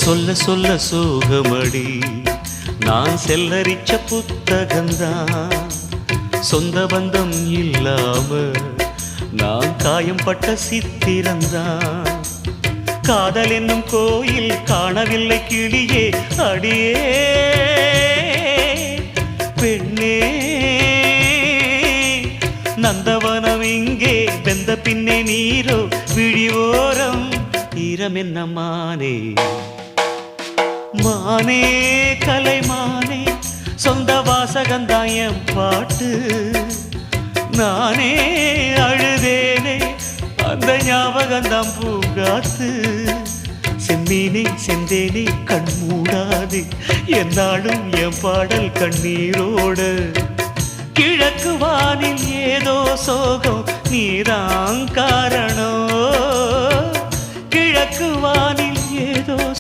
சொல்ல சொல்ல சோகமடி நான் செல்லரிச்ச புத்தகந்தான் சொந்த பந்தம் இல்லாம நான் காயம் பட்ட சித்திரந்தான் காதல் என்னும் கோயில் காணவில்லை கிளியே அடியே பெண்ணே நந்தவனம் இங்கே வெந்த பின்னே நீரோ விழிவோரம் ஈரம் என்ன மானே மானே கலைமானே சொந்த வாசகந்தாயம் பாட்டு நானே அழுதேனே அந்த ஞாபகந்தாம் பூங்காத்து செம்மீனே செந்தேனே கண் மூடாது என்னாலும் என் பாடல் கண்ணீரோடு கிழக்கு வானில் ஏதோ சோகம் நீதான் காரணம் கிழக்கு வானில் ஏதோ